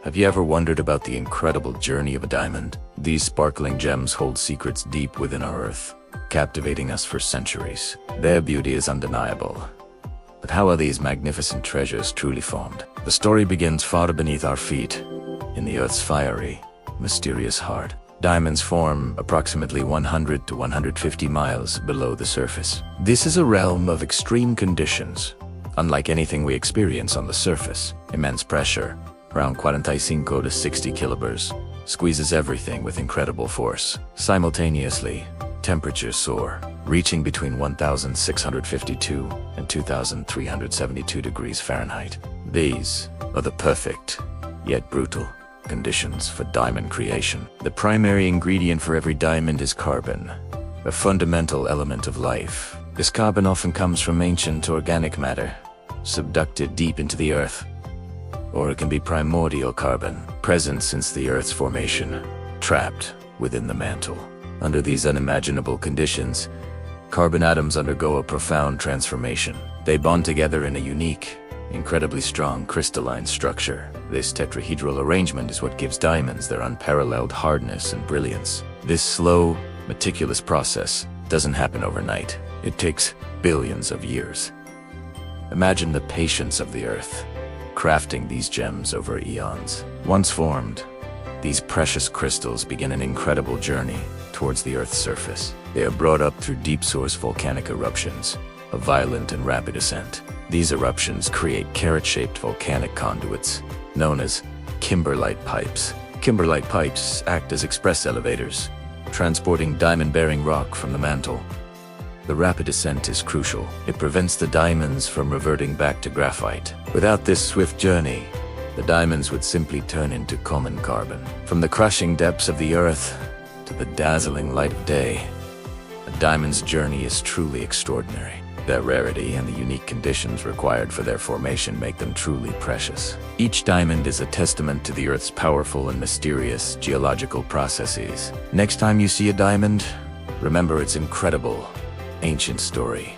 Have you ever wondered about the incredible journey of a diamond? These sparkling gems hold secrets deep within our earth, captivating us for centuries. Their beauty is undeniable. But how are these magnificent treasures truly formed? The story begins far beneath our feet, in the Earth's fiery, mysterious heart. Diamonds form approximately 100 to 150 miles below the surface. This is a realm of extreme conditions, unlike anything we experience on the surface. Immense pressure, around 45 to 60 kilobars, squeezes everything with incredible force. Simultaneously, temperatures soar, reaching between 1,652 and 2,372 degrees Fahrenheit. These are the perfect, yet brutal, conditions for diamond creation. The primary ingredient for every diamond is carbon, a fundamental element of life. This carbon often comes from ancient organic matter, subducted deep into the earth. Or it can be primordial carbon, present since the Earth's formation, trapped within the mantle. Under these unimaginable conditions, carbon atoms undergo a profound transformation. They bond together in a unique, incredibly strong crystalline structure. This tetrahedral arrangement is what gives diamonds their unparalleled hardness and brilliance. This slow, meticulous process doesn't happen overnight. It takes billions of years. Imagine the patience of the Earth, crafting these gems over eons. Once formed, these precious crystals begin an incredible journey towards the Earth's surface. They are brought up through deep source volcanic eruptions, a violent and rapid ascent. These eruptions create carrot-shaped volcanic conduits, known as kimberlite pipes. Kimberlite pipes act as express elevators, transporting diamond-bearing rock from the mantle. The rapid ascent is crucial. It prevents the diamonds from reverting back to graphite. Without this swift journey, the diamonds would simply turn into common carbon. From the crushing depths of the earth to the dazzling light of day, a diamond's journey is truly extraordinary. Their rarity and the unique conditions required for their formation make them truly precious. Each diamond is a testament to the Earth's powerful and mysterious geological processes. Next time you see a diamond, remember its incredible, ancient story.